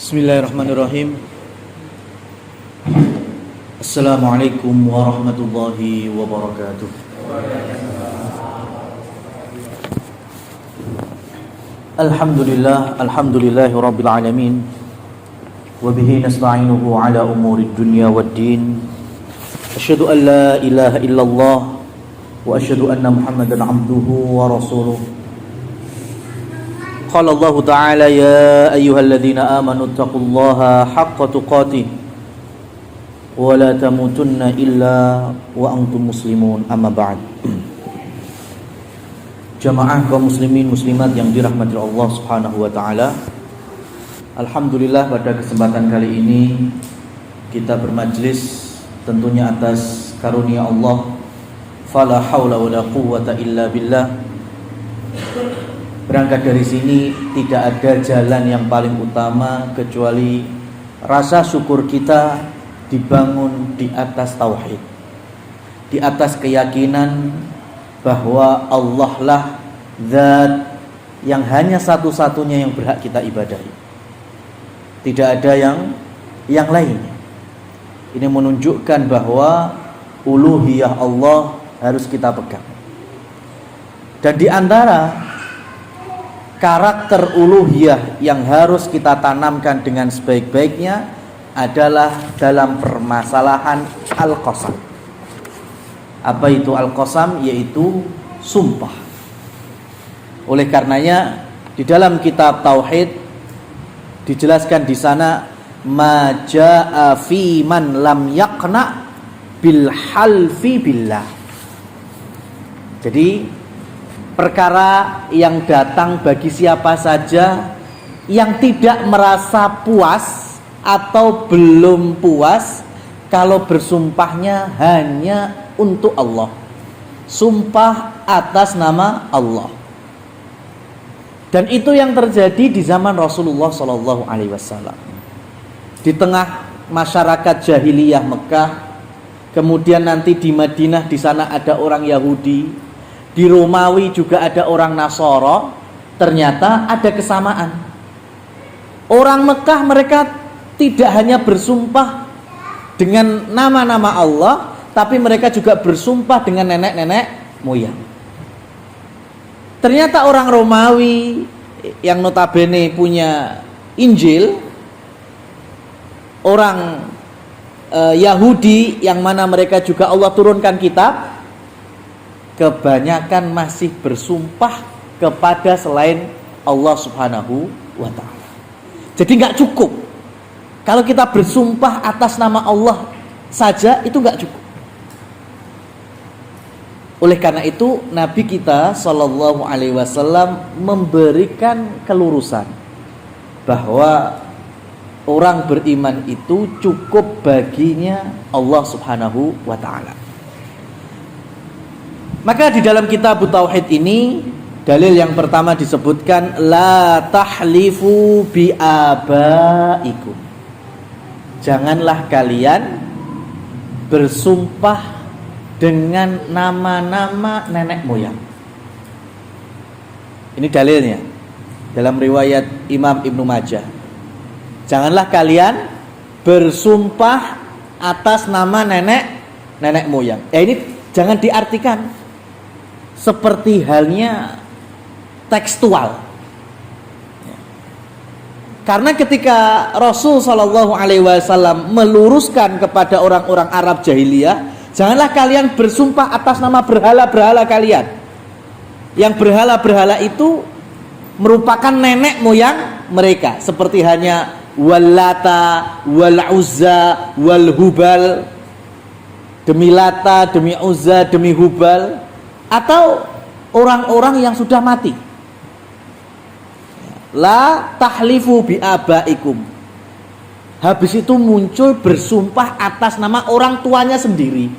Bismillahirrahmanirrahim. Assalamualaikum warahmatullahi wabarakatuh. Alhamdulillahi rabbil alamin. Wa bihi nasta'inuhu ala umurid dunya waddin. Asyhadu an la ilaha illallah wa asyhadu anna Muhammadan abduhu wa rasuluh. Qala Allah Ta'ala ya ayyuhalladzina amanu taqullaha haqqa tuqatih wa la tamutunna illa wa antum muslimun, amma ba'd. Jamaah kaum muslimin muslimat yang dirahmati Allah Subhanahu wa taala. Alhamdulillah pada kesempatan kali ini kita bermajlis tentunya atas karunia Allah. Fala haula wala quwwata illa billah. Berangkat dari sini tidak ada jalan yang paling utama kecuali rasa syukur kita dibangun di atas tauhid, di atas keyakinan bahwa Allah lah zat yang hanya satu-satunya yang berhak kita ibadahi. Tidak ada yang lainnya. Ini menunjukkan bahwa uluhiyah Allah harus kita pegang. Dan di antara karakter uluhiyah yang harus kita tanamkan dengan sebaik-baiknya adalah dalam permasalahan al-qasam. Apa itu al-qasam? Yaitu sumpah. Oleh karenanya di dalam kitab tauhid dijelaskan di sana ma jaa fi man lam yaqna bil halfi billah. Jadi perkara yang datang bagi siapa saja yang tidak merasa puas atau belum puas kalau bersumpahnya hanya untuk Allah, sumpah atas nama Allah. Dan itu yang terjadi di zaman Rasulullah SAW. Di tengah masyarakat jahiliyah Mekah, kemudian nanti di Madinah di sana ada orang Yahudi, di Romawi juga ada orang Nasara. Ternyata ada kesamaan. Orang Mekah mereka tidak hanya bersumpah dengan nama-nama Allah, tapi mereka juga bersumpah dengan nenek-nenek moyang. Ternyata orang Romawi yang notabene punya Injil, orang Yahudi yang mana mereka juga Allah turunkan kitab, kebanyakan masih bersumpah kepada selain Allah Subhanahu wa ta'ala. Jadi gak cukup kalau kita bersumpah atas nama Allah saja, itu gak cukup. Oleh karena itu Nabi kita Sallallahu Alaihi Wasallam memberikan kelurusan bahwa orang beriman itu cukup baginya Allah Subhanahu wa ta'ala. Maka di dalam kitab tauhid ini dalil yang pertama disebutkan la tahlifu bi abaikum. Janganlah kalian bersumpah dengan nama-nama nenek moyang. Ini dalilnya dalam riwayat Imam Ibnu Majah. Janganlah kalian bersumpah atas nama nenek moyang. Ini jangan diartikan seperti halnya tekstual. Karena ketika Rasul Shallallahu Alaihi Wasallam meluruskan kepada orang-orang Arab jahiliyah, janganlah kalian bersumpah atas nama berhala-berhala kalian. Yang berhala-berhala itu merupakan nenek moyang mereka, seperti hanya Wallata, Wal Uzza, Wal Hubal, demi Lata, demi Uzza, demi Hubal, atau orang-orang yang sudah mati. La tahlifu bi abaikum. Habis itu muncul bersumpah atas nama orang tuanya sendiri.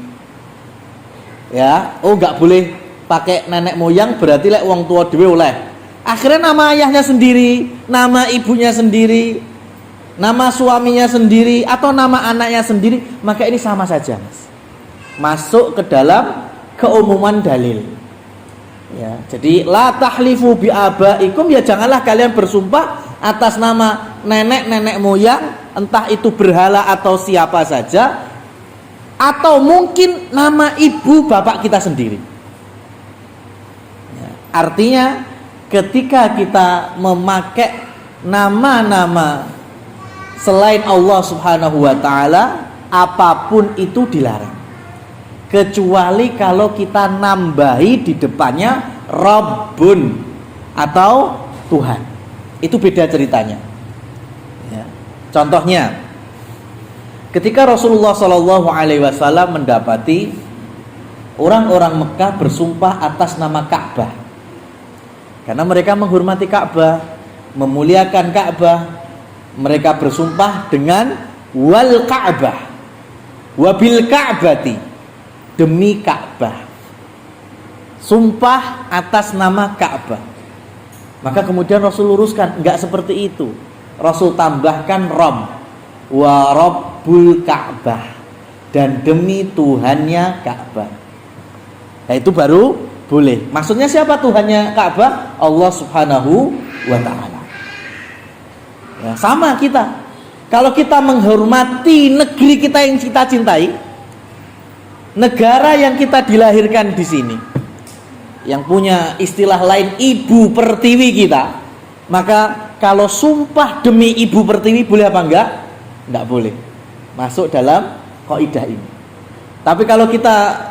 Ya, enggak boleh pakai nenek moyang, berarti lek wong tua dhewe oleh. Akhirnya nama ayahnya sendiri, nama ibunya sendiri, nama suaminya sendiri, atau nama anaknya sendiri, maka ini sama saja, Mas. Masuk ke dalam keumuman dalil. Ya, jadi la tahlifu bi abaikum, ya janganlah kalian bersumpah atas nama nenek-nenek moyang, entah itu berhala atau siapa saja, atau mungkin nama ibu bapak kita sendiri. Ya, artinya ketika kita memakai nama-nama selain Allah Subhanahu wa taala, apapun itu dilarang. Kecuali kalau kita nambahi di depannya Rabbun atau Tuhan. Itu beda ceritanya. Ya. Contohnya, ketika Rasulullah SAW mendapati orang-orang Mekah bersumpah atas nama Ka'bah, karena mereka menghormati Ka'bah, memuliakan Ka'bah, mereka bersumpah dengan wal Ka'bah, wabil Ka'bati, demi Ka'bah, sumpah atas nama Ka'bah. Maka kemudian Rasul luruskan, enggak seperti itu. Rasul tambahkan Rabb, wa Rabbul Ka'bah, dan demi Tuhannya Ka'bah. Nah itu baru boleh. Maksudnya siapa Tuhannya Ka'bah? Allah Subhanahu wa ta'ala. Ya, sama kita. Kalau kita menghormati negeri kita yang kita cintai, negara yang kita dilahirkan di sini, yang punya istilah lain ibu pertiwi kita, maka kalau sumpah demi ibu pertiwi boleh apa enggak? Enggak boleh. Masuk dalam kaidah ini. Tapi kalau kita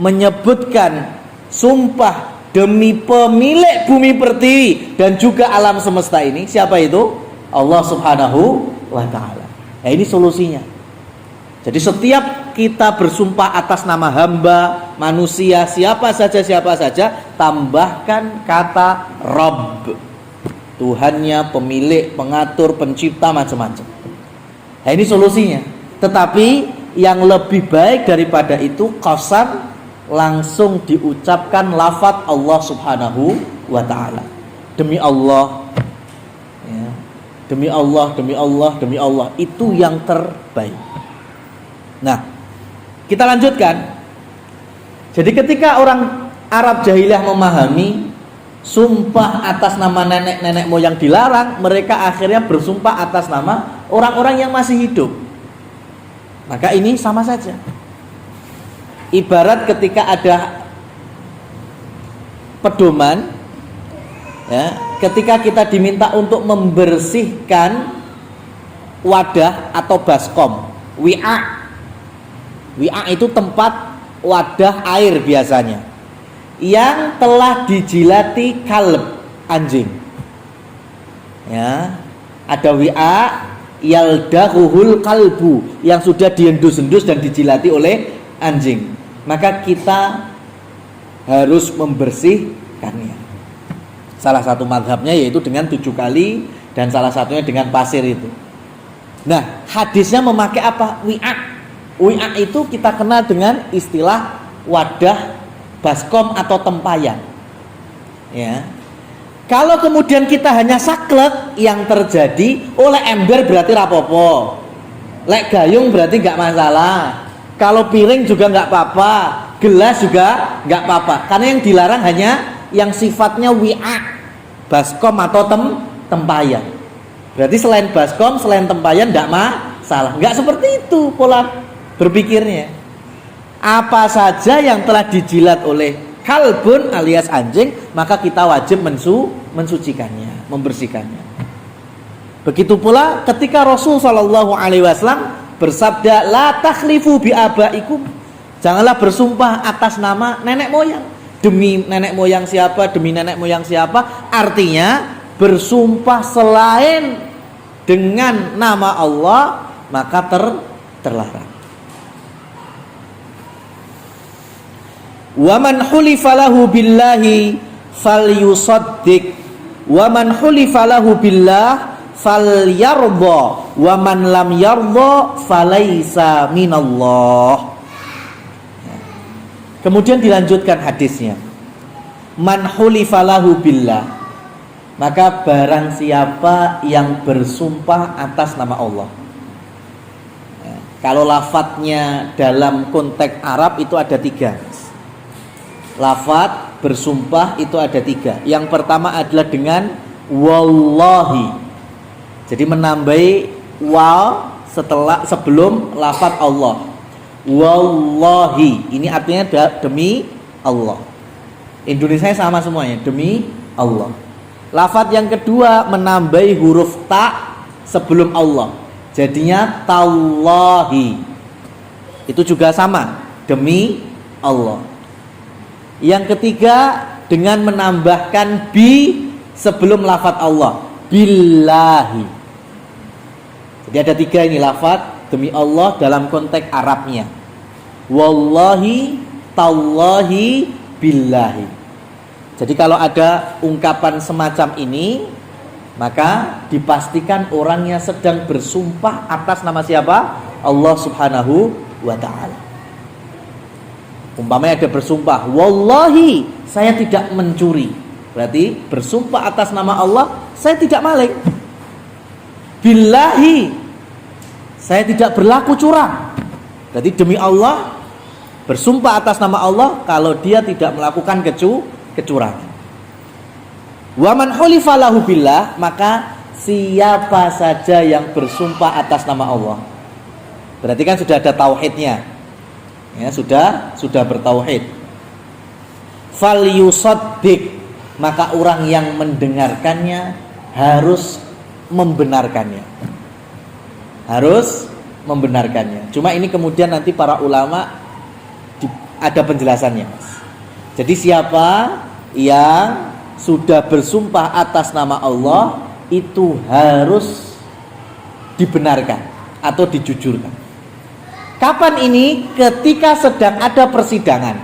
menyebutkan sumpah demi pemilik bumi pertiwi dan juga alam semesta ini, siapa itu? Allah Subhanahu wa ta'ala. Nah ini solusinya. Jadi setiap kita bersumpah atas nama hamba, manusia, siapa saja, tambahkan kata Rabb, Tuhannya, pemilik, pengatur, pencipta, macam-macam. Nah ini solusinya. Tetapi yang lebih baik daripada itu, qasam, langsung diucapkan lafaz Allah Subhanahu wa ta'ala. Demi Allah, ya. Demi Allah, demi Allah, demi Allah. Itu yang terbaik. Nah, kita lanjutkan. Jadi ketika orang Arab jahiliyah memahami sumpah atas nama nenek-nenek moyang dilarang, mereka akhirnya bersumpah atas nama orang-orang yang masih hidup. Maka ini sama saja. Ibarat ketika ada pedoman, ya, ketika kita diminta untuk membersihkan wadah atau baskom, wi'a. Wi'a itu tempat wadah air biasanya, yang telah dijilati kalb, anjing. Ya, ada wi'a yaldahuhul kalbu, yang sudah diendus-endus dan dijilati oleh anjing. Maka kita harus membersihkannya. Salah satu mazhabnya yaitu dengan 7 kali, dan salah satunya dengan pasir itu. Nah, hadisnya memakai apa? Wi'a. Wi'a itu kita kenal dengan istilah wadah baskom atau tempayan. Ya. Kalau kemudian kita hanya saklek, yang terjadi oleh ember berarti rapopo, lek gayung berarti nggak masalah. Kalau piring juga nggak apa-apa, gelas juga nggak apa-apa. Karena yang dilarang hanya yang sifatnya wi'a, baskom atau tempayan. Berarti selain baskom, selain tempayan nggak masalah. Nggak seperti itu pola berpikirnya. Apa saja yang telah dijilat oleh kalbun alias anjing, maka kita wajib mensucikannya, membersihkannya. Begitu pula ketika Rasul sallallahu alaihi wasallam bersabda, la takhlifu bi abaikum, janganlah bersumpah atas nama nenek moyang. Demi nenek moyang siapa, demi nenek moyang siapa, artinya bersumpah selain dengan nama Allah, maka terlarang. Wa man hulifa lahu billahi falyusaddiq wa man hulifa lahu billah falyardha wa man lam yardha falaisa minallah. Kemudian dilanjutkan hadisnya, man hulifa lahu billah, maka barang siapa yang bersumpah atas nama Allah. Kalau lafadznya dalam konteks Arab itu ada 3. Lafadz bersumpah itu ada 3. Yang pertama adalah dengan wallahi. Jadi menambahi waw sebelum lafaz Allah. Wallahi, ini artinya demi Allah. Indonesia sama semuanya, demi Allah. Lafaz yang kedua menambahi huruf ta sebelum Allah, jadinya tallahi. Itu juga sama, demi Allah. Yang ketiga dengan menambahkan bi sebelum lafaz Allah, billahi. Jadi ada 3 ini lafaz demi Allah dalam konteks Arabnya. Wallahi, tallahi, billahi. Jadi kalau ada ungkapan semacam ini, maka dipastikan orangnya sedang bersumpah atas nama siapa? Allah Subhanahu wa ta'ala. Umpamanya ada bersumpah, wallahi saya tidak mencuri. Berarti bersumpah atas nama Allah, saya tidak maling. Billahi, saya tidak berlaku curang. Berarti demi Allah, bersumpah atas nama Allah kalau dia tidak melakukan kecurangan. Wa man hulifa lahu billah, maka siapa saja yang bersumpah atas nama Allah. Berarti kan sudah ada tauhidnya. Ya, sudah bertauhid. Fal yusaddiq, maka orang yang mendengarkannya harus membenarkannya. Harus membenarkannya. Cuma ini kemudian nanti para ulama ada penjelasannya, Mas. Jadi siapa yang sudah bersumpah atas nama Allah itu harus dibenarkan atau dijujurkan. Kapan ini? Ketika sedang ada persidangan.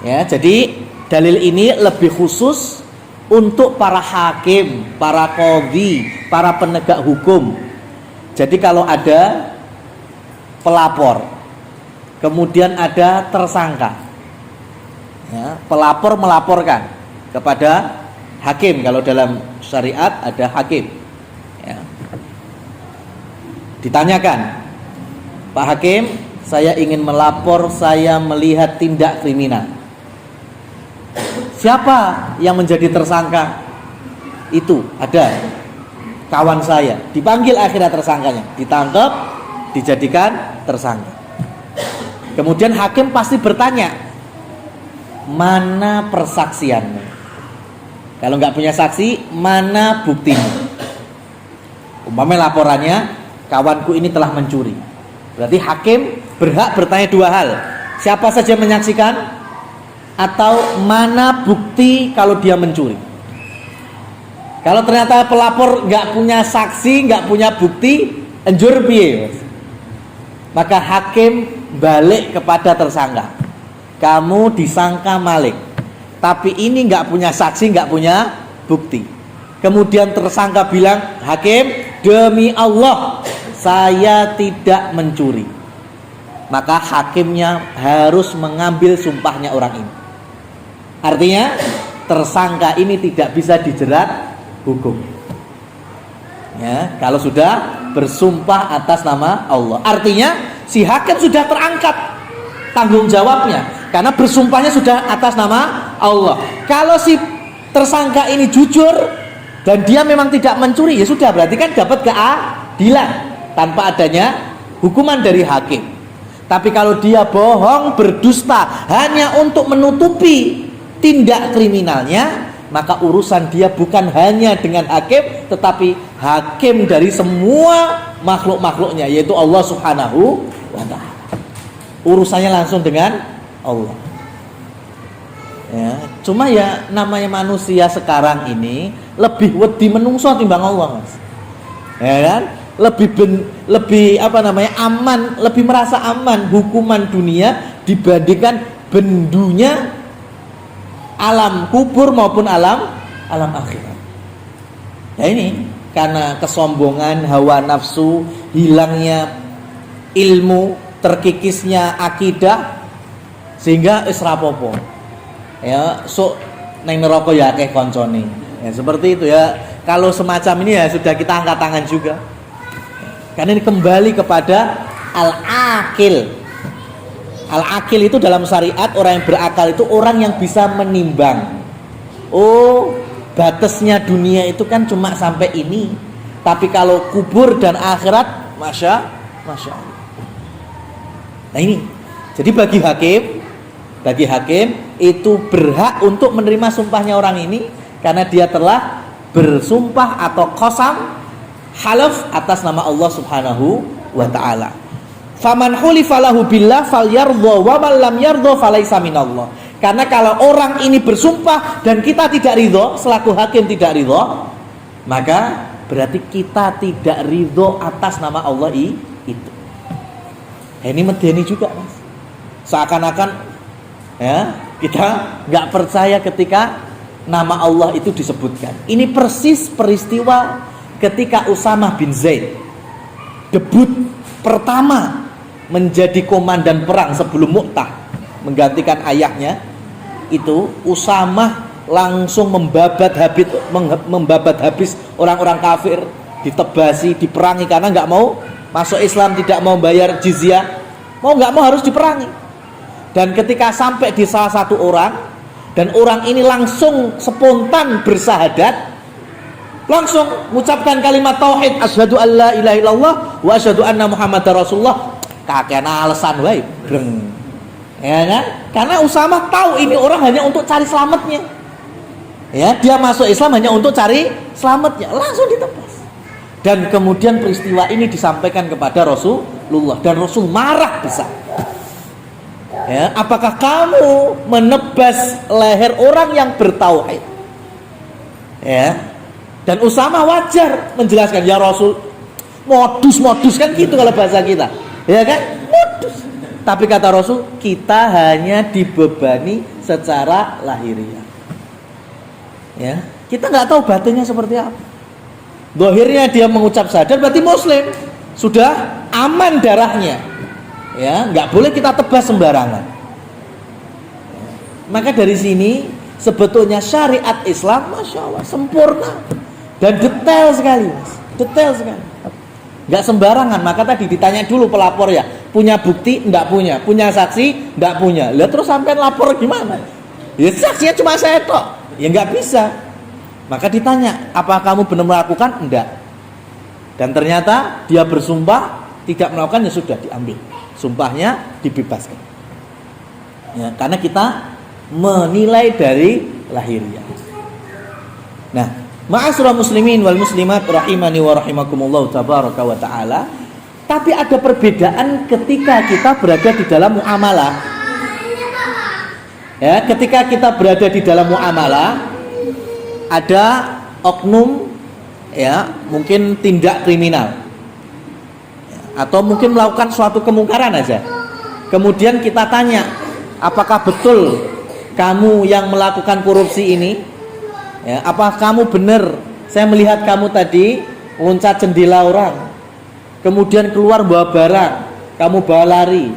Ya, jadi dalil ini lebih khusus untuk para hakim, para qadhi, para penegak hukum. Jadi kalau ada pelapor, kemudian ada tersangka, ya, pelapor melaporkan kepada hakim. Kalau dalam syariat ada hakim, ya. Ditanyakan, Pak Hakim, saya ingin melapor, saya melihat tindak kriminal. Siapa yang menjadi tersangka? Itu ada kawan saya, dipanggil akhirnya tersangkanya, ditangkap, dijadikan tersangka. Kemudian hakim pasti bertanya, mana persaksianmu? Kalau nggak punya saksi, mana buktimu? Umpamanya laporannya, kawanku ini telah mencuri. Berarti hakim berhak bertanya 2 hal. Siapa saja menyaksikan, atau mana bukti kalau dia mencuri. Kalau ternyata pelapor nggak punya saksi, nggak punya bukti, enjur piye? Maka hakim balik kepada tersangka. Kamu disangka maling, tapi ini nggak punya saksi, nggak punya bukti. Kemudian tersangka bilang, hakim, demi Allah saya tidak mencuri. Maka hakimnya harus mengambil sumpahnya orang ini. Artinya tersangka ini tidak bisa dijerat hukum. Ya, kalau sudah bersumpah atas nama Allah. Artinya si hakim sudah terangkat tanggung jawabnya karena bersumpahnya sudah atas nama Allah. Kalau si tersangka ini jujur dan dia memang tidak mencuri, ya sudah, berarti kan dapat keadilan tanpa adanya hukuman dari hakim. Tapi kalau dia bohong, berdusta hanya untuk menutupi tindak kriminalnya, maka urusan dia bukan hanya dengan hakim, tetapi hakim dari semua makhluk-makhluknya, yaitu Allah Subhanahu wa ta'ala. Urusannya langsung dengan Allah. Ya, cuma ya namanya manusia sekarang ini lebih wedi menungso timbang Allah, Mas. Ya kan? Lebih aman, lebih merasa aman hukuman dunia dibandingkan bendunya alam kubur maupun alam akhirat. Ya ini karena kesombongan, hawa nafsu, hilangnya ilmu, terkikisnya akidah, sehingga israpopo. Ya, sok neng neraka ya akeh koncone. Ya, seperti itu ya. Kalau semacam ini ya sudah kita angkat tangan juga. Karena ini kembali kepada al-akil. Al-akil itu dalam syariat, orang yang berakal itu orang yang bisa menimbang. Oh, batasnya dunia itu kan cuma sampai ini. Tapi kalau kubur dan akhirat, masya Allah. Nah ini, jadi bagi hakim itu berhak untuk menerima sumpahnya orang ini karena dia telah bersumpah atau qasam halaf atas nama Allah Subhanahu wa taala. Faman hulifa lahu billah falyardha wa man lam yardha falaisa minallah. Karena kalau orang ini bersumpah dan kita tidak ridho, selaku hakim tidak ridho, maka berarti kita tidak ridho atas nama Allah itu. Ini medeni juga, Mas. Seakan-akan ya, kita nggak percaya ketika nama Allah itu disebutkan. Ini persis peristiwa ketika Usamah bin Zaid debut pertama menjadi komandan perang sebelum Mu'tah, menggantikan ayahnya. Itu Usamah langsung membabat habis orang-orang kafir, ditebasi, diperangi karena nggak mau masuk Islam, tidak mau bayar jizyah, mau nggak mau harus diperangi. Dan ketika sampai di salah satu orang, dan orang ini langsung spontan bersahadat, langsung mengucapkan kalimat tauhid, asyhadu alla ilaha illallah wa asyhadu anna muhammadar rasulullah. Kakek alasan wae breng. Ya kan? Karena Usamah tahu ini orang hanya untuk cari selamatnya. Ya, dia masuk Islam hanya untuk cari selamatnya, langsung ditebas. Dan kemudian peristiwa ini disampaikan kepada Rasulullah dan Rasul marah besar. Ya, apakah kamu menebas leher orang yang bertauhid? Ya. Dan Usamah wajar menjelaskan, ya Rasul, modus kan gitu kalau bahasa kita. Ya kan? Modus. Tapi kata Rasul, kita hanya dibebani secara lahiriah. Ya, kita nggak tahu batinnya seperti apa. Zahirnya dia mengucap syahadat berarti muslim, sudah aman darahnya. Ya, nggak boleh kita tebas sembarangan. Maka dari sini sebetulnya syariat Islam, masya Allah, sempurna dan detail sekali, Mas. Detail sekali. Nggak sembarangan. Maka tadi ditanya dulu pelapor, ya, punya bukti? Nggak punya. Punya saksi? Nggak punya. Lihat terus sampai lapor gimana? Ya saksinya cuma saya tok. Ya nggak bisa. Maka ditanya, apa kamu benar melakukan? Enggak. Dan ternyata dia bersumpah tidak melakukan, ya sudah diambil sumpahnya, dibebaskan. Ya, karena kita menilai dari lahiriah. Nah, ma'asyiral muslimin wal muslimat rahimani wa rahimakumullah tabaraka wa taala. Tapi ada perbedaan ketika kita berada di dalam muamalah. Ya, ketika kita berada di dalam muamalah, ada oknum, ya, mungkin tindak kriminal, ya, atau mungkin melakukan suatu kemungkaran aja. Kemudian kita tanya, apakah betul kamu yang melakukan korupsi ini? Ya, apa kamu benar? Saya melihat kamu tadi loncat jendela orang, kemudian keluar bawa barang, kamu bawa lari.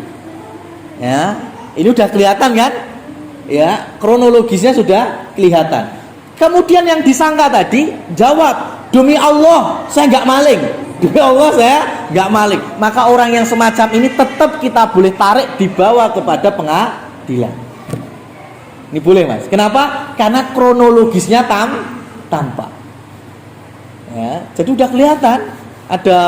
Ya, ini udah kelihatan kan? Ya, kronologisnya sudah kelihatan. Kemudian yang disangka tadi jawab, demi Allah saya nggak maling, demi Allah saya nggak maling. Maka orang yang semacam ini tetap kita boleh tarik, dibawa kepada pengadilan. Ini boleh, Mas. Kenapa? Karena kronologisnya tampak. Ya, jadi udah kelihatan ada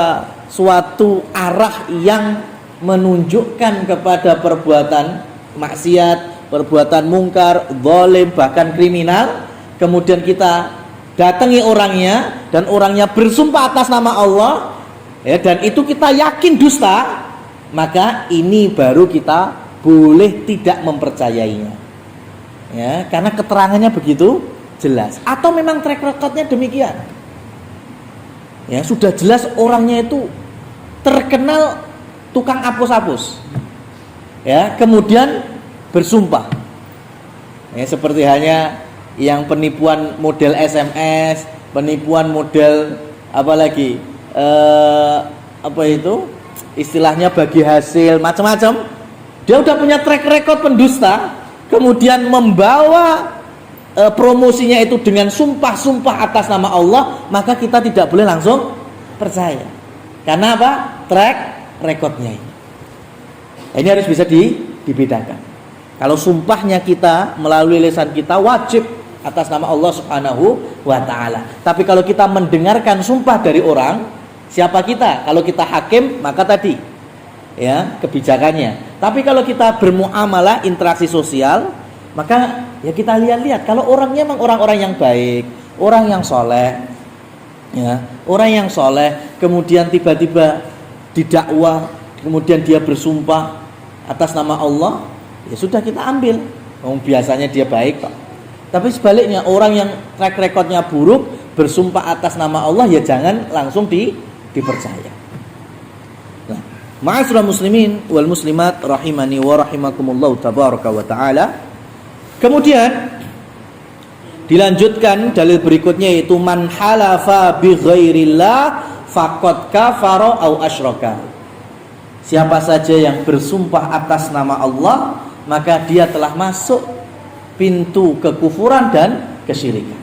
suatu arah yang menunjukkan kepada perbuatan maksiat, perbuatan mungkar, zalim, bahkan kriminal. Kemudian kita datangi orangnya dan orangnya bersumpah atas nama Allah, ya, dan itu kita yakin dusta, maka ini baru kita boleh tidak mempercayainya. Ya, karena keterangannya begitu jelas, atau memang track recordnya demikian. Ya, sudah jelas orangnya itu terkenal tukang hapus-hapus. Ya, kemudian bersumpah. Ya, seperti hanya yang penipuan model SMS, penipuan model apa lagi? Apa itu? Istilahnya bagi hasil, macam-macam. Dia udah punya track record pendusta, kemudian membawa promosinya itu dengan sumpah-sumpah atas nama Allah, maka kita tidak boleh langsung percaya. Karena apa? Track recordnya ini. Ini harus bisa dibedakan. Kalau sumpahnya kita melalui lisan kita wajib atas nama Allah Subhanahu wa ta'ala. Tapi kalau kita mendengarkan sumpah dari orang, siapa kita? Kalau kita hakim, maka tadi ya kebijakannya. Tapi kalau kita bermuamalah, interaksi sosial, maka ya kita lihat-lihat. Kalau orangnya memang orang-orang yang baik, orang yang soleh, ya, orang yang soleh, kemudian tiba-tiba didakwah, kemudian dia bersumpah atas nama Allah, ya sudah kita ambil. Biasanya dia baik kok. Tapi sebaliknya, orang yang track recordnya buruk bersumpah atas nama Allah, ya jangan langsung dipercaya. Nah, ma'asyiral muslimin wal muslimat rahimani wa rahimakumullah tabaraka wa taala. Kemudian dilanjutkan dalil berikutnya, yaitu man halafa bi ghairillah faqad kafara au asyraka. Siapa saja yang bersumpah atas nama Allah, maka dia telah masuk pintu kekufuran dan kesyirikan.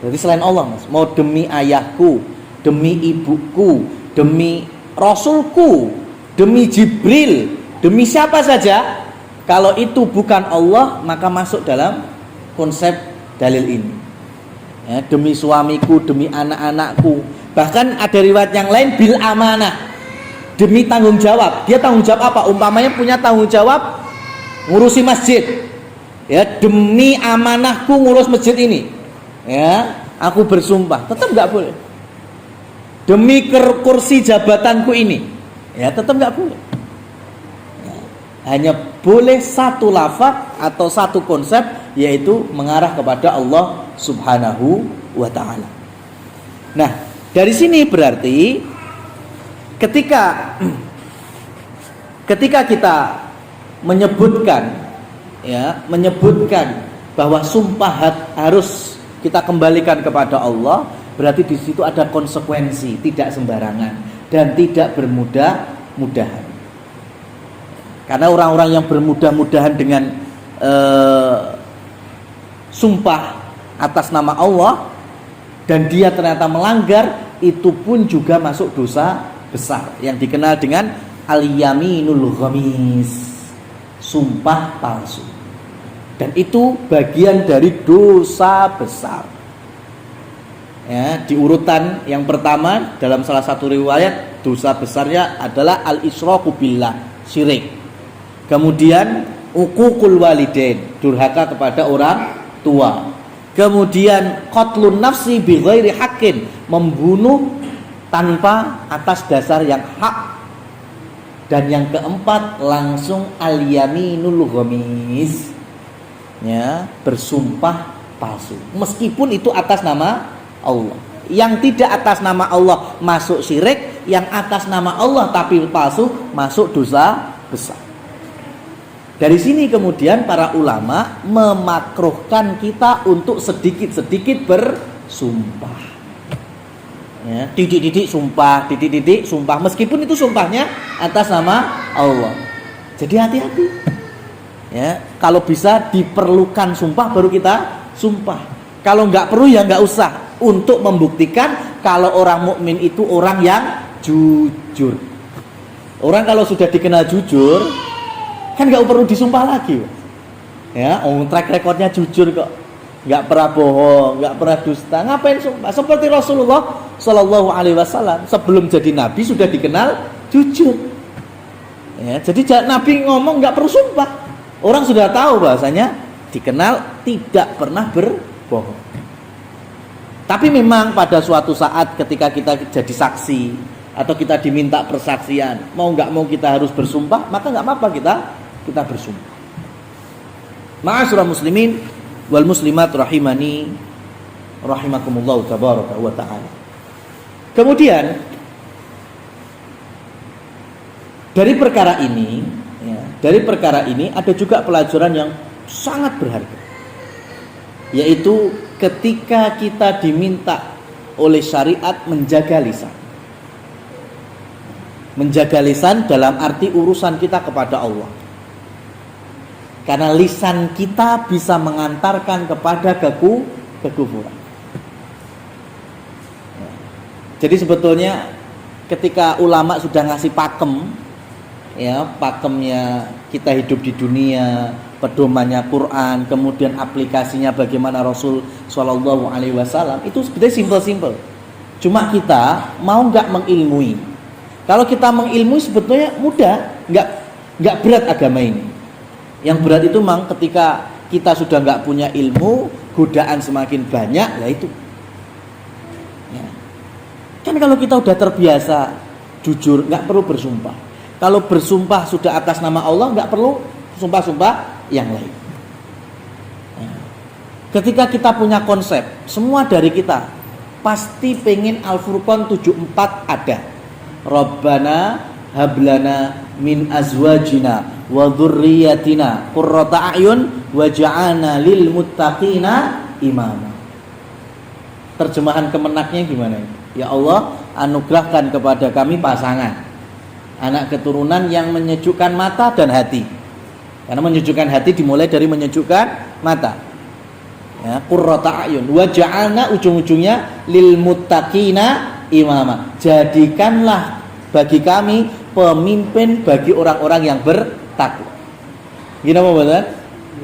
Jadi selain Allah, Mas, mau demi ayahku, demi ibuku, demi Rasulku, demi Jibril, demi siapa saja, kalau itu bukan Allah, maka masuk dalam konsep dalil ini. Ya, demi suamiku, demi anak-anakku. Bahkan ada riwayat yang lain bil amanah, demi tanggung jawab. Dia tanggung jawab apa? Umpamanya punya tanggung jawab ngurusi masjid. Ya, demi amanahku ngurus masjid ini, ya, aku bersumpah. Tetap nggak boleh. Demi kursi jabatanku ini, ya, tetap nggak boleh. Ya, hanya boleh satu lafaz atau satu konsep, yaitu mengarah kepada Allah Subhanahu wa ta'ala. Nah, dari sini berarti ketika kita menyebutkan bahwa sumpah harus kita kembalikan kepada Allah, berarti di situ ada konsekuensi, tidak sembarangan dan tidak bermudah-mudahan. Karena orang-orang yang bermudah-mudahan dengan sumpah atas nama Allah dan dia ternyata melanggar, itu pun juga masuk dosa besar yang dikenal dengan al-yaminul ghamis, sumpah palsu. Dan itu bagian dari dosa besar. Ya, di urutan yang pertama dalam salah satu riwayat, dosa besarnya adalah al-isyraku billah, syirik. Kemudian uququl walidain, durhaka kepada orang tua. Kemudian qatlun nafsi bi ghairi haqqin, membunuh tanpa atas dasar yang hak. Dan yang keempat langsung al-yaminul ghamis, ya, bersumpah palsu meskipun itu atas nama Allah. Yang tidak atas nama Allah masuk syirik, yang atas nama Allah tapi palsu masuk dosa besar. Dari sini kemudian para ulama memakruhkan kita untuk sedikit-sedikit bersumpah. Ya, titik-titik sumpah, titik-titik sumpah, meskipun itu sumpahnya atas nama Allah. Jadi hati-hati. Ya, kalau bisa diperlukan sumpah baru kita sumpah. Kalau nggak perlu ya nggak usah, untuk membuktikan kalau orang mukmin itu orang yang jujur. Orang kalau sudah dikenal jujur, kan nggak perlu disumpah lagi. Ya, track recordnya jujur kok, nggak pernah bohong, nggak pernah dusta. Ngapain sumpah? Seperti Rasulullah Shallallahu Alaihi Wasallam sebelum jadi nabi sudah dikenal jujur. Ya, jadi Nabi ngomong nggak perlu sumpah. Orang sudah tahu bahasanya dikenal tidak pernah berbohong. Tapi memang pada suatu saat ketika kita jadi saksi atau kita diminta persaksian, mau nggak mau kita harus bersumpah, maka nggak apa-apa kita bersumpah. Ma'asyiral muslimin wal muslimat rahimani rahimakumullah tabaraka wa ta'ala. Kemudian dari perkara ini ada juga pelajaran yang sangat berharga, yaitu ketika kita diminta oleh syariat menjaga lisan. Menjaga lisan dalam arti urusan kita kepada Allah. Karena lisan kita bisa mengantarkan kepada kekufuran. Jadi sebetulnya ketika ulama sudah ngasih pakem, ya, pakemnya kita hidup di dunia, pedomannya Quran, kemudian aplikasinya bagaimana Rasul Shallallahu Alaihi Wasallam, itu sebetulnya simple-simple. Cuma kita mau nggak mengilmui. Kalau kita mengilmui sebetulnya mudah, nggak berat agama ini. Yang berat itu memang ketika kita sudah nggak punya ilmu, godaan semakin banyak, ya itu. Ya. Kan kalau kita udah terbiasa jujur, nggak perlu bersumpah. Kalau bersumpah sudah atas nama Allah, nggak perlu sumpah-sumpah yang lain. Nah, ketika kita punya konsep, semua dari kita pasti pengen Al-Furqan 74 ada. Rabbana hablana min azwajina wa dzurriyyatina qurrata a'yun waj'alna lil muttaqina imama. Terjemahan kemenaknya gimana? Ya Allah, anugerahkan kepada kami pasangan, anak keturunan yang menyejukkan mata dan hati. Karena menyejukkan hati dimulai dari menyejukkan mata. Ya, qurrata a'yun wa ja'alna, ujung-ujungnya lil muttaqina imama. Jadikanlah bagi kami pemimpin bagi orang-orang yang bertakwa. Gini apa betul?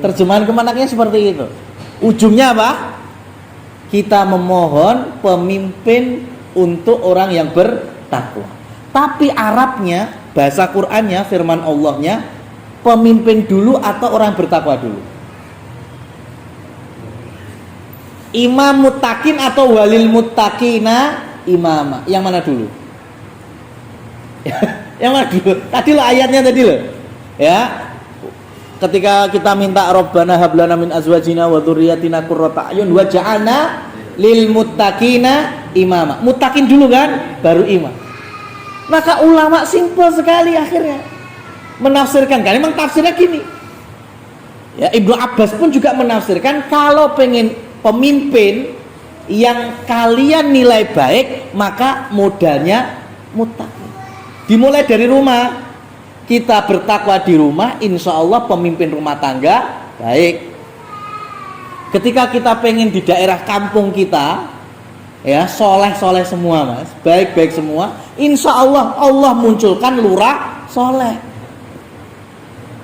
Terjemahan kemenaknya seperti itu. Ujungnya apa? Kita memohon pemimpin untuk orang yang bertakwa. Tapi Arabnya, bahasa Qur'annya, firman Allahnya, pemimpin dulu atau orang bertakwa dulu? Imam muttaqin atau walil muttaqina imama? Yang mana dulu? Yang mana dulu? Tadi lo ayatnya tadi lo. Ya. Ketika kita minta Rabbana hablana min azwajina wa dzurriyyatina qurrata a'yun waj'alna lil muttaqina imama. Muttaqin dulu kan, baru imam. Maka ulama simpel sekali akhirnya menafsirkan, kan memang tafsirnya gini. Ya, Ibnu Abbas pun juga menafsirkan, kalau pengen pemimpin yang kalian nilai baik, maka modalnya muttaqin. Dimulai dari rumah. Kita bertakwa di rumah, insya Allah pemimpin rumah tangga baik. Ketika kita pengen di daerah kampung kita, ya soleh-soleh semua mas, baik-baik semua, insya Allah Allah munculkan lurah soleh.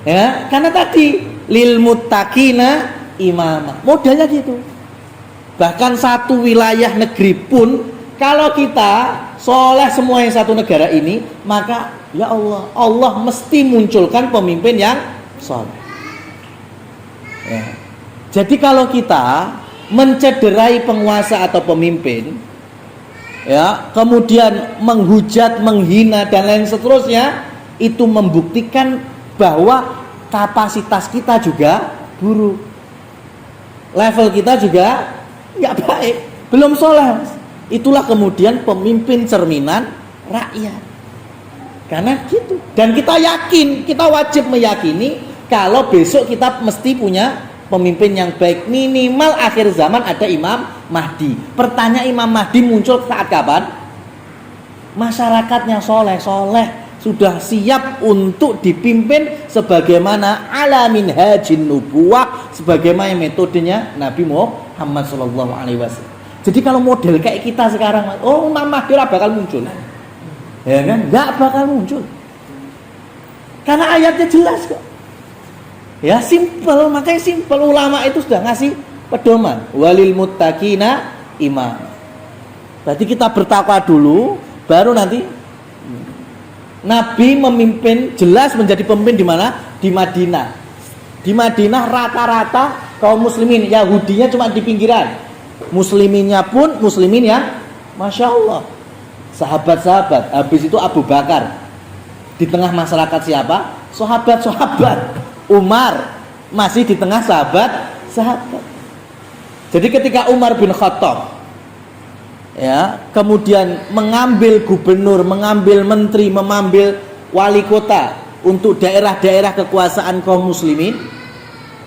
Ya, karena tadi lil muttaqina imama, modalnya gitu. Bahkan satu wilayah negeri pun, kalau kita soleh semua yang satu negara ini, maka ya Allah, Allah mesti munculkan pemimpin yang soleh. Ya. Jadi kalau kita mencederai penguasa atau pemimpin, ya, kemudian menghujat, menghina dan lain seterusnya, itu membuktikan bahwa kapasitas kita juga buruk, level kita juga nggak baik, belum soleh. Itulah kemudian pemimpin cerminan rakyat. Karena gitu. Dan kita yakin, kita wajib meyakini kalau besok kita mesti punya pemimpin yang baik. Minimal akhir zaman ada Imam Mahdi. Pertanyaan, Imam Mahdi muncul saat kapan? Masyarakatnya soleh-soleh, sudah siap untuk dipimpin sebagaimana alamin hajin nubuwah, sebagaimana metodenya Nabi Muhammad SAW. Jadi kalau model kayak kita sekarang, oh Imam Mahdi bakal muncul, ya kan? Nggak bakal muncul, karena ayatnya jelas kok. Ya simple, makanya simple. Ulama itu sudah ngasih pedoman. Walil muttaqina imam. Berarti kita bertakwa dulu, baru nanti Nabi memimpin, jelas menjadi pemimpin di mana? Di Madinah. Di Madinah rata-rata kaum muslimin, Yahudinya cuma di pinggiran. Musliminnya pun muslimin yang Masya Allah, sahabat-sahabat. Habis itu Abu Bakar. Di tengah masyarakat siapa? Sahabat-sahabat. Umar masih di tengah sahabat-sahabat. Jadi ketika Umar bin Khattab, ya, kemudian mengambil gubernur, mengambil menteri, mengambil wali kota untuk daerah-daerah kekuasaan kaum muslimin,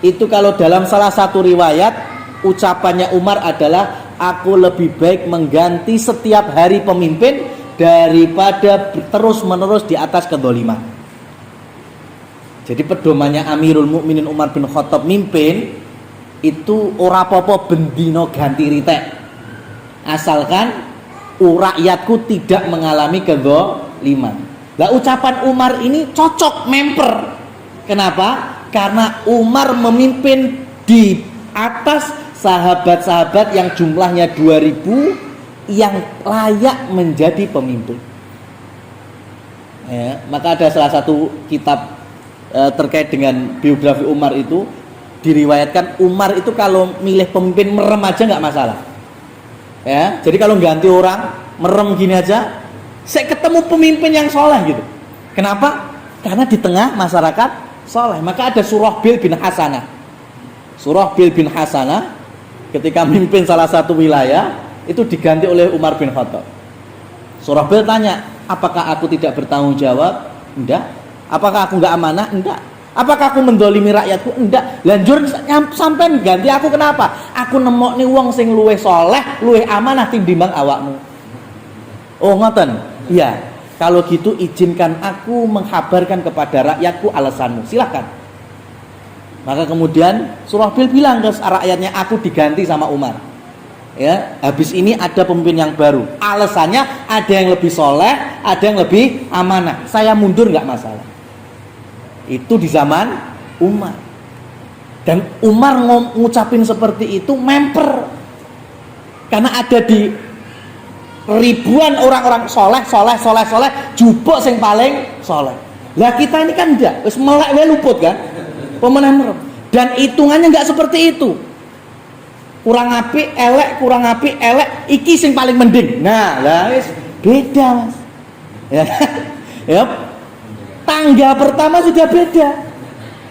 itu kalau dalam salah satu riwayat, ucapannya Umar adalah, aku lebih baik mengganti setiap hari pemimpin daripada terus menerus di atas kezaliman. Jadi pedomannya Amirul Mukminin Umar bin Khattab mimpin itu ora apa-apa bendino ganti ritek, asalkan rakyatku tidak mengalami kezaliman. Lah ucapan Umar ini cocok, memper. Kenapa? Karena Umar memimpin di atas sahabat-sahabat yang jumlahnya 2000 yang layak menjadi pemimpin. Ya, maka ada salah satu kitab terkait dengan biografi Umar itu diriwayatkan Umar itu kalau milih pemimpin merem aja nggak masalah. Ya, jadi kalau ganti orang merem gini aja, saya ketemu pemimpin yang soleh gitu. Kenapa? Karena di tengah masyarakat soleh. Maka ada Surahbil bin Hasanah. Surahbil bin Hasanah ketika memimpin salah satu wilayah itu diganti oleh Umar bin Khattab. Surahbil tanya, apakah aku tidak bertanggung jawab? Enggak. Apakah aku enggak amanah? Enggak. Apakah aku mendolimi rakyatku? Enggak. Lanjur sampai ganti aku kenapa? Aku nemokne wong sing luwih soleh, luwih amanah timbang awakmu. Oh ngoten. Iya. Kalau gitu izinkan aku menghabarkan kepada rakyatku alasanmu. Silakan. Maka kemudian Surahbil bilang ke rakyatnya, aku diganti sama Umar. Ya, habis ini ada pemimpin yang baru. Alasannya ada yang lebih soleh, ada yang lebih amanah. Saya mundur nggak masalah. Itu di zaman Umar. Dan Umar ngucapin seperti itu memper. Karena ada di ribuan orang-orang soleh, jupuk sing paling soleh. Lah kita ini kan enggak, wis melek wae luput kan. Pemenang merem. Dan hitungannya nggak seperti itu. Kurang apik, elek, iki sing paling mending. Nah, lah wis beda, Mas. Ya. Ya. Tangga pertama sudah beda.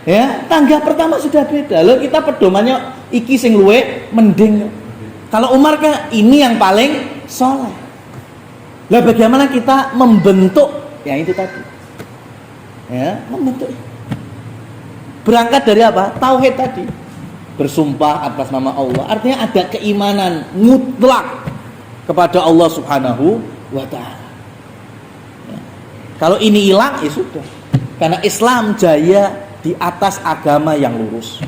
Ya, tangga pertama sudah beda. Lalu kita pedomannya iki sing luwe mending. Kalau Umar kan ini yang paling soleh. Lah bagaimana kita membentuk yang itu tadi? Ya, membentuk. Berangkat dari apa? Tauhid tadi. Bersumpah atas nama Allah. Artinya ada keimanan mutlak kepada Allah Subhanahu wa ta'ala. Ya. Kalau ini hilang, ya sudah. Karena Islam jaya di atas agama yang lurus.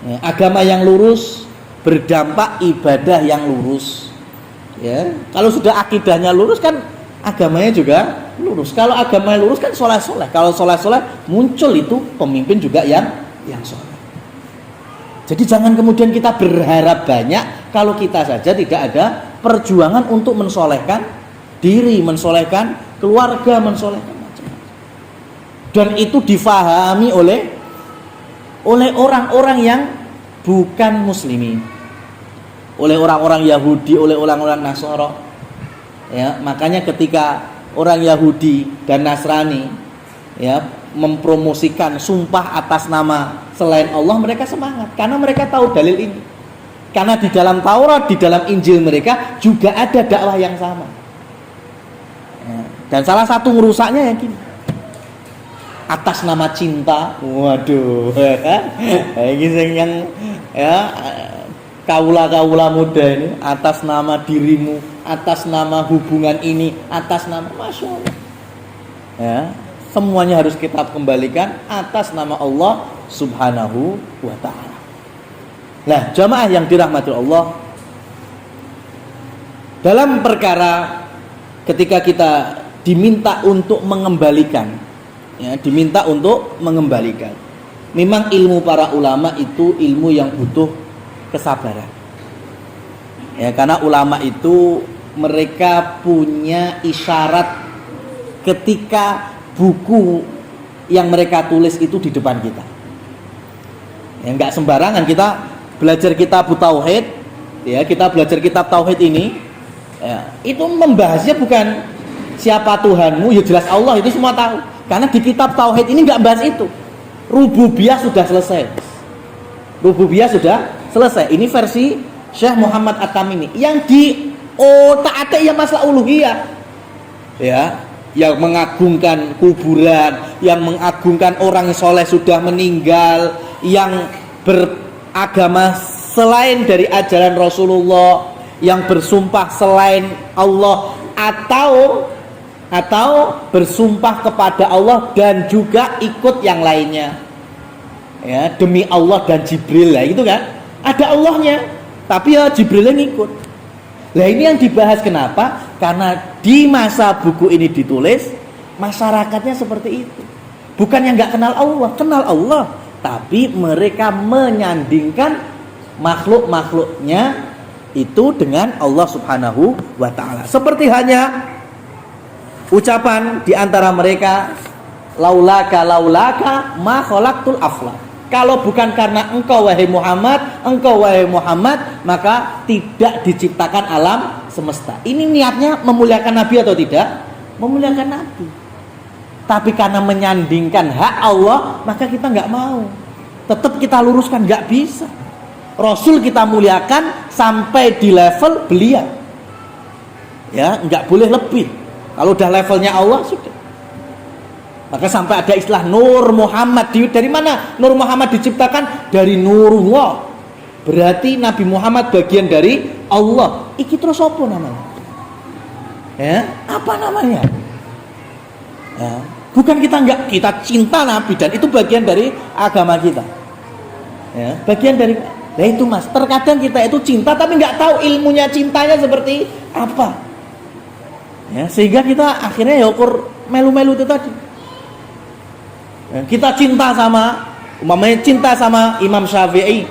Ya, agama yang lurus berdampak ibadah yang lurus. Ya, kalau sudah akidahnya lurus kan agamanya juga lurus. Kalau agamanya lurus kan soleh-soleh. Kalau soleh-soleh muncul itu pemimpin juga yang soleh. Jadi jangan kemudian kita berharap banyak kalau kita saja tidak ada perjuangan untuk mensolehkan diri, mensolehkan keluarga, mensolehkan macam-macam. Dan itu difahami oleh orang-orang yang bukan muslimin, oleh orang-orang Yahudi, oleh orang-orang Nasara. Ya, makanya ketika orang Yahudi dan Nasrani ya mempromosikan sumpah atas nama selain Allah, mereka semangat karena mereka tahu dalil ini. Karena di dalam Taurat, di dalam Injil mereka juga ada dakwah yang sama. Ya, dan salah satu ngerusaknya yang gini. Atas nama cinta, waduh, ini yang ya kaula muda ini, atas nama dirimu, atas nama hubungan ini, atas nama, masya Allah. Ya. Semuanya harus kita kembalikan atas nama Allah Subhanahu wa ta'ala. Nah, jamaah yang dirahmati Allah, dalam perkara ketika kita diminta untuk mengembalikan, ya, diminta untuk mengembalikan. Memang ilmu para ulama itu ilmu yang butuh kesabaran. Ya, karena ulama itu mereka punya isyarat ketika buku yang mereka tulis itu di depan kita. Ya, enggak sembarangan kita belajar kitab tauhid, ya, kita belajar kitab tauhid ini, ya, itu membahasnya bukan siapa Tuhanmu, ya jelas Allah, itu semua tahu. Karena di kitab tauhid ini enggak bahas itu. Rububiyah sudah selesai. Rububiyah sudah selesai. Ini versi Syekh Muhammad At-Tamimi. Yang di taate ya masalah uluhiyah. Ya, yang mengagungkan kuburan, yang mengagungkan orang soleh sudah meninggal, yang beragama selain dari ajaran Rasulullah, yang bersumpah selain Allah, atau bersumpah kepada Allah dan juga ikut yang lainnya, ya, demi Allah dan Jibril lah, itu kan ada Allahnya, tapi ya Jibrilnya ngikut. Nah ini yang dibahas, kenapa? Karena di masa buku ini ditulis, masyarakatnya seperti itu. Bukannya nggak kenal Allah, tapi mereka menyandingkan makhluk-makhluknya itu dengan Allah Subhanahu wa ta'ala. Seperti hanya ucapan di antara mereka, laulaka ma khalaqtul aflak. Kalau bukan karena engkau wahai Muhammad, maka tidak diciptakan alam semesta. Ini niatnya memuliakan Nabi atau tidak? Memuliakan Nabi. Tapi karena menyandingkan hak Allah, maka kita nggak mau. Tetap kita luruskan, nggak bisa. Rasul kita muliakan sampai di level beliau. Ya, nggak boleh lebih. Kalau udah levelnya Allah sudah. Maka sampai ada istilah Nur Muhammad. Dari mana Nur Muhammad diciptakan? Dari Nurullah. Berarti Nabi Muhammad bagian dari Allah. Iki terus apa namanya? Ya, apa namanya? Ya, bukan kita cinta Nabi, dan itu bagian dari agama kita. Ya, bagian dari. Nah itu mas, terkadang kita itu cinta tapi nggak tahu ilmunya cintanya seperti apa. Ya, sehingga kita akhirnya ya ukur melu-melu itu tadi. Ya, kita cinta sama Imam Syafi'i,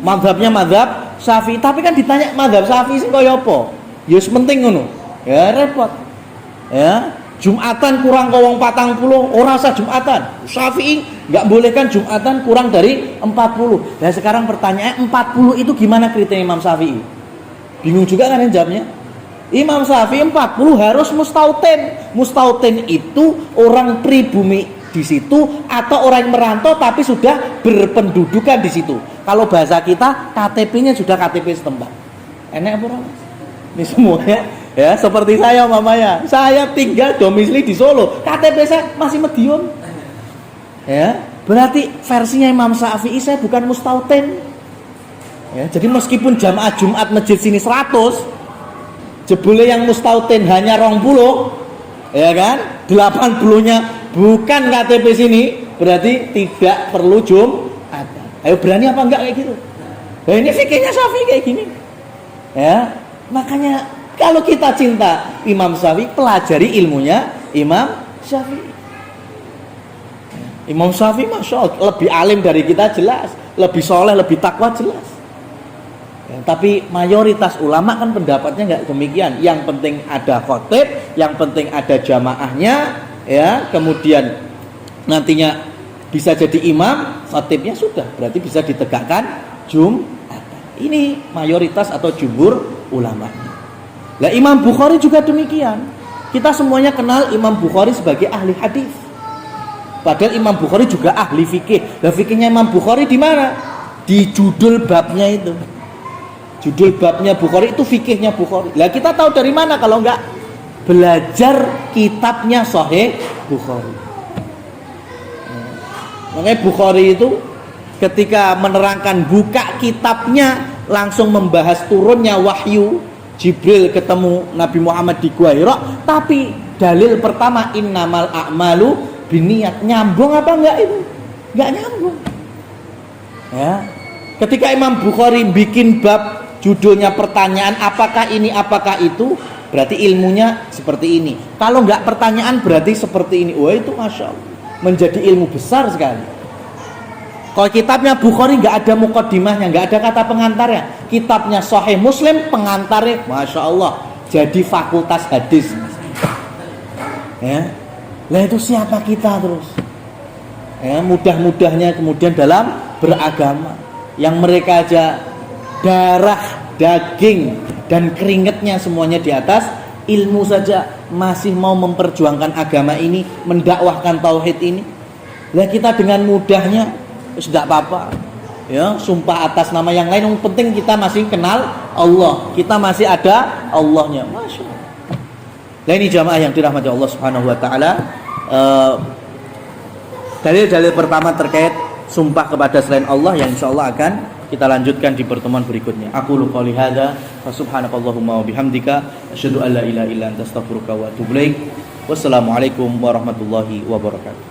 mazhabnya mazhab Syafi'i, tapi kan ditanya mazhab Syafi'i sing kaya apa? Ya penting ngono. Ya repot. Ya, Jumatan kurang kawong 40, ora sah Jumatan. Syafi'i enggak bolehkan Jumatan kurang dari 40. Nah, sekarang pertanyaannya 40 itu gimana kriteria Imam Syafi'i? Bingung juga kan jawabnya? Imam Syafi'i 40 harus mustautin. Mustautin itu orang pribumi di situ atau orang yang merantau tapi sudah berpendudukan di situ. Kalau bahasa kita KTP-nya sudah KTP setempat. Enak apa ora? Ini semuanya ya seperti saya mamanya. Saya tinggal domisili di Solo, KTP saya masih Madiun. Ya, berarti versinya Imam Syafi'i saya bukan mustautin. Ya, jadi meskipun jamaah Jumat masjid sini 100, jebule yang mustautin hanya 20, ya kan? 80-nya bukan KTP sini, berarti tidak perlu Jumatan. Ayo berani apa enggak kayak gitu? Nah, ini fikihnya Syafi'i kayak gini. Ya, makanya kalau kita cinta Imam Syafi'i, pelajari ilmunya Imam Syafi'i. Imam Syafi'i Masya Allah lebih alim dari kita jelas, lebih soleh, lebih takwa jelas. Ya, tapi mayoritas ulama kan pendapatnya nggak demikian. Yang penting ada khotib, yang penting ada jamaahnya, ya, kemudian nantinya bisa jadi imam, khotibnya sudah, berarti bisa ditegakkan Jumatan. Ini mayoritas atau jumhur ulama. Lah Imam Bukhari juga demikian. Kita semuanya kenal Imam Bukhari sebagai ahli hadis. Padahal Imam Bukhari juga ahli fikih. Lah fikihnya Imam Bukhari di mana? Di judul babnya itu. Judul babnya Bukhari itu fikihnya Bukhari. Lah kita tahu dari mana kalau enggak belajar kitabnya Sahih Bukhari. Makanya Bukhari itu ketika menerangkan buka kitabnya langsung membahas turunnya wahyu Jibril ketemu Nabi Muhammad di Gua Hira, tapi dalil pertama innamal a'malu binniyat. Nyambung apa enggak itu? Enggak nyambung. Ya. Ketika Imam Bukhari bikin bab judulnya pertanyaan apakah ini apakah itu, berarti ilmunya seperti ini. Kalau enggak pertanyaan berarti seperti ini. Wah itu Masya Allah, menjadi ilmu besar sekali. Kalau kitabnya Bukhari nggak ada muqaddimahnya, nggak ada kata pengantarnya. Kitabnya Sahih Muslim pengantarnya, Masya Allah, jadi fakultas hadis. Ya, lah itu siapa kita terus? Ya, mudah-mudahnya kemudian dalam beragama, yang mereka aja darah, daging dan keringatnya semuanya di atas ilmu saja masih mau memperjuangkan agama ini, mendakwahkan tauhid ini. Lah kita dengan mudahnya sudah apa-apa, ya sumpah atas nama yang lain. Yang penting kita masih kenal Allah, kita masih ada Allahnya. Masya Allah. Nah ini jamaah yang dirahmati Allah Subhanahu Wa Taala. Dalil-dalil pertama terkait sumpah kepada selain Allah yang insya Allah akan kita lanjutkan di pertemuan berikutnya. Aku qouli hadza wa subhanakallahumma wa bihamdika asyhadu an la ilaha illa anta astaghfiruka wa atubu ilaik. Wassalamualaikum warahmatullahi wabarakatuh.